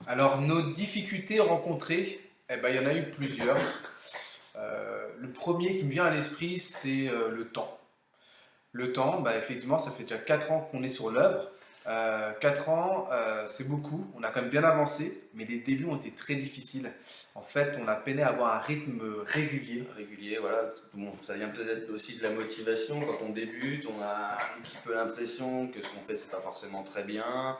Alors, nos difficultés rencontrées, il y en a eu plusieurs. Le premier qui me vient à l'esprit, c'est le temps. Le temps, effectivement, ça fait déjà 4 ans qu'on est sur l'œuvre. 4 ans, c'est beaucoup. On a quand même bien avancé, mais les débuts ont été très difficiles. En fait, on a peiné à avoir un rythme régulier. Régulier, voilà. Bon, ça vient peut-être aussi de la motivation. Quand on débute, on a un petit peu l'impression que ce qu'on fait, c'est pas forcément très bien.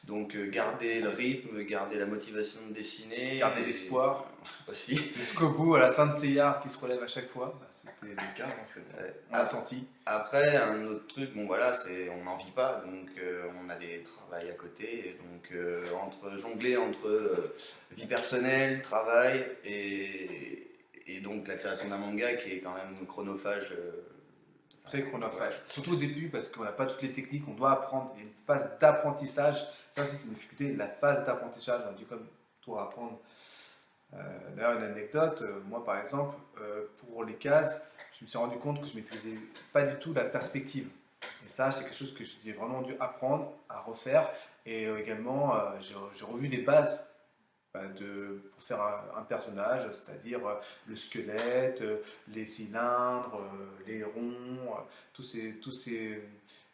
Donc, garder le rythme, garder la motivation de dessiner. Garder l'espoir. Aussi. Jusqu'au bout, à la Sainte Seiya qui se relève à chaque fois. C'était le cas, en fait. Ouais. On l'a senti. Après, un autre truc, bon voilà, c'est on n'en vit pas, donc on a des travails à côté, et donc entre jongler entre vie personnelle, travail et donc la création d'un manga qui est quand même chronophage. Très chronophage. Ouais. Surtout au début, parce qu'on n'a pas toutes les techniques, on doit apprendre. Il y a une phase d'apprentissage. Ça aussi, c'est une difficulté. La phase d'apprentissage, on a dû comme toi apprendre. D'ailleurs, une anecdote, moi par exemple, pour les cases, je me suis rendu compte que je maîtrisais pas du tout la perspective. Et ça, c'est quelque chose que j'ai vraiment dû apprendre à refaire. Et également, j'ai revu les bases pour faire un personnage, c'est-à-dire le squelette, les cylindres, les ronds, tous ces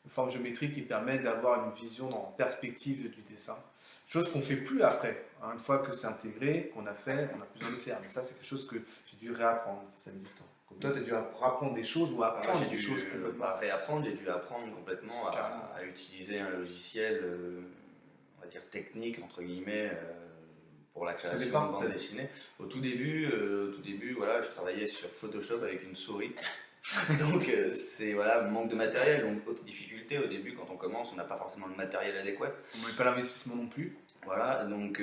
formes géométriques qui permettent d'avoir une vision en perspective du dessin. Chose qu'on ne fait plus après. Hein. Une fois que c'est intégré, qu'on a fait, on n'a plus besoin de le faire. Mais ça, c'est quelque chose que j'ai dû réapprendre. Ça a mis du temps. Comme toi, tu as dû apprendre des choses ou apprendre J'ai des dû choses complètement. réapprendre, j'ai dû apprendre complètement Carrément. à utiliser un logiciel, on va dire technique entre guillemets, pour la Ça création de dépend bande peut-être. dessinée. Au tout début, voilà, je travaillais sur Photoshop avec une souris. Donc c'est voilà, manque de matériel, donc autre difficulté au début quand on commence, on n'a pas forcément le matériel adéquat. On ne met pas l'investissement non plus. Voilà, donc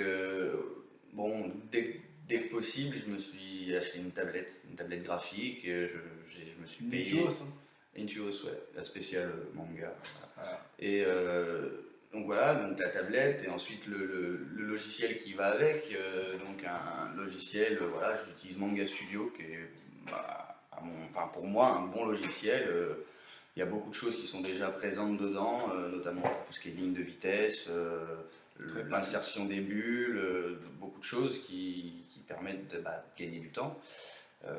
bon, dès que possible, je me suis acheté une tablette graphique, je me suis Une payé. chose. Hein. Intuos, ouais, la spéciale manga. Voilà. Et donc voilà, donc la tablette et ensuite le logiciel qui va avec. Donc un logiciel, voilà, j'utilise Manga Studio qui est, enfin pour moi, un bon logiciel. Il y a beaucoup de choses qui sont déjà présentes dedans, notamment tout ce qui est ligne de vitesse, l'insertion des bulles, beaucoup de choses qui permettent de gagner du temps. Euh,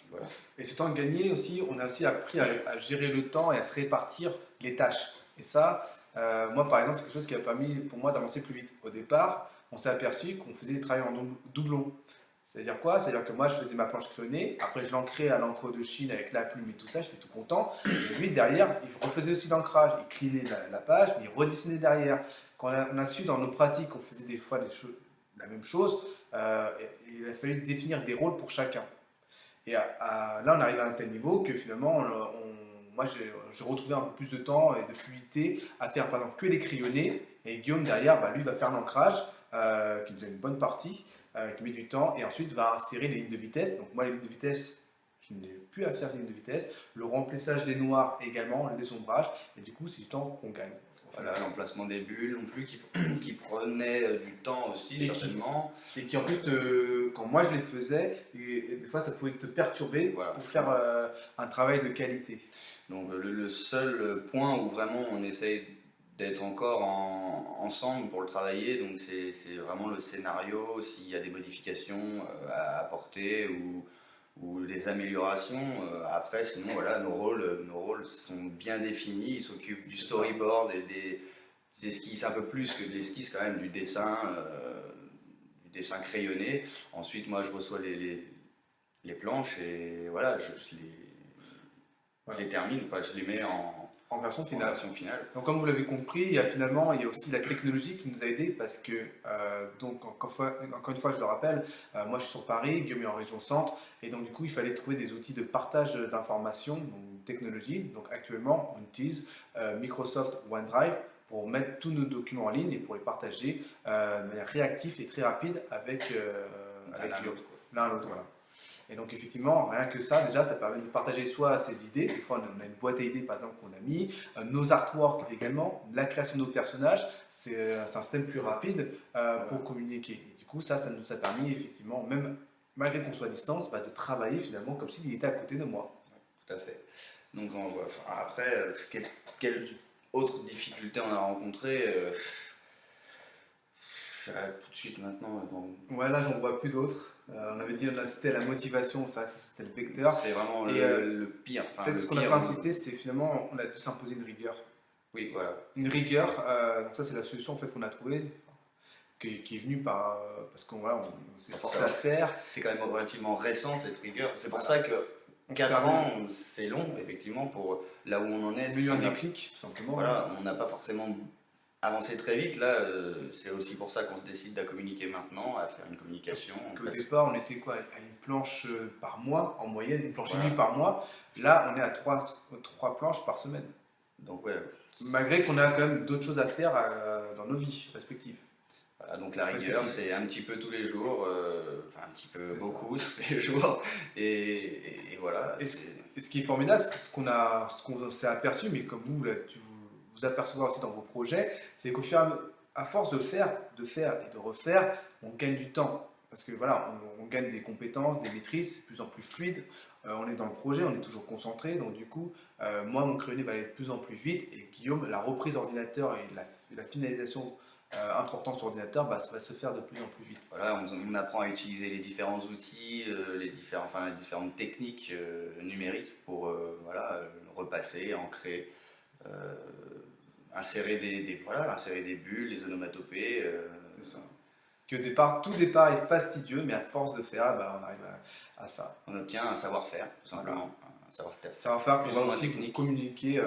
voilà. Et ce temps gagné aussi, on a aussi appris à gérer le temps et à se répartir les tâches. Et ça, moi par exemple, c'est quelque chose qui a permis pour moi d'avancer plus vite. Au départ, on s'est aperçu qu'on faisait des travaux en doublon. C'est-à-dire quoi? C'est-à-dire que moi, je faisais ma planche crayonnée, après je l'ancrais à l'encre de Chine avec la plume et tout ça, j'étais tout content. Et lui, derrière, il refaisait aussi l'ancrage, il clinait la page, mais il redessinait derrière. Quand on a su dans nos pratiques, on faisait des fois la même chose, il a fallu définir des rôles pour chacun. Et là, on arrive à un tel niveau que finalement, moi, j'ai retrouvé un peu plus de temps et de fluidité à faire, par exemple, que les crayonnés. Et Guillaume, derrière, lui, va faire l'ancrage, qui est déjà une bonne partie, qui met du temps, et ensuite va insérer les lignes de vitesse. Donc, moi, les lignes de vitesse, je n'ai plus à faire ces lignes de vitesse. Le remplissage des noirs également, les ombrages, et du coup, c'est du temps qu'on gagne. Voilà, l'emplacement des bulles non plus qui prenait du temps aussi, Et certainement. Et qui en plus, quand moi je les faisais, et des fois ça pouvait te perturber Voilà. pour faire un travail de qualité. Donc le seul point où vraiment on essaye d'être encore ensemble pour le travailler, donc c'est vraiment le scénario, s'il y a des modifications à apporter ou des améliorations. Après, sinon, voilà, nos rôles sont bien définis. Ils s'occupent du storyboard et des esquisses, un peu plus que de l'esquisse quand même, du dessin crayonné. Ensuite, moi, je reçois les planches et voilà, je les termine, enfin, je les mets En version en finale. version finale. Donc comme vous l'avez compris, il y a aussi la technologie qui nous a aidés parce que, donc encore une fois, je le rappelle, moi je suis sur Paris, Guillaume est en région centre, et donc du coup il fallait trouver des outils de partage d'informations, donc technologie. Donc actuellement on utilise Microsoft OneDrive pour mettre tous nos documents en ligne et pour les partager de manière réactive et très rapide avec l'un à l'autre. Voilà. Et donc effectivement, rien que ça, déjà, ça permet de partager soit ses idées, des fois on a une boîte à idées par exemple qu'on a mis, nos artworks également, la création de nos personnages, c'est un système plus rapide pour communiquer. Et du coup, ça nous a permis effectivement, même malgré qu'on soit à distance, de travailler finalement comme s'il était à côté de moi. Tout à fait. Donc après, quelle autre difficulté on a rencontré Tout de suite maintenant, Ouais, là, j'en vois plus d'autres. On avait dit, là, c'était la motivation, c'est vrai que ça, c'était le vecteur. c'est vraiment Et le pire. Enfin, peut-être le ce qu'on n'a pire pas où- insisté, c'est finalement, on a dû s'imposer une rigueur. Oui, voilà. Une rigueur, donc ça, c'est la solution en fait, qu'on a trouvée, qui est venue parce qu'on voilà, on s'est forcé à faire. C'est quand même relativement récent cette rigueur. C'est pour Voilà. ça que On s'est 4 permis- ans, c'est long, effectivement, pour là où on en est. On a eu un on a- déclic, tout simplement. Voilà, on n'a pas forcément avancé très vite. Là, c'est aussi pour ça qu'on se décide à communiquer maintenant, à faire une communication. Au départ, on était quoi, à une planche par mois, en moyenne, une planche et demie Voilà. par mois. Là, on est à trois planches par semaine. Donc, ouais. Malgré qu'on a quand même d'autres choses à faire dans nos vies respectives. Voilà, donc la rigueur, Respective. c'est un petit peu tous les jours, enfin un petit peu C'est beaucoup tous les jours. Et voilà. Et ce qui est formidable, ce qu'on s'est aperçu, mais comme vous, là, vous apercevez aussi dans vos projets, c'est qu'au fur et à force de faire et de refaire, on gagne du temps. Parce que voilà, on gagne des compétences, des maîtrises, c'est de plus en plus fluide. On est dans le projet, on est toujours concentré. Donc du coup, moi, mon crayon va aller de plus en plus vite. Et Guillaume, la reprise ordinateur et la finalisation importante sur ordinateur ça va se faire de plus en plus vite. Voilà, on apprend à utiliser les différents outils, les différentes techniques numériques pour voilà, repasser, ancrer, euh, insérer des bulles, les onomatopées. C'est ça. Qu'au départ, tout départ est fastidieux, mais à force de faire, on arrive à ça. On obtient un savoir-faire, tout simplement, un savoir-faire. Ça va faire qu'on Plus va ou moins aussi vous technique. communiquer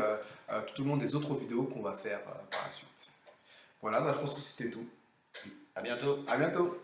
tout au long des autres vidéos qu'on va faire par la suite. Voilà, je pense que c'était tout. À bientôt. À bientôt.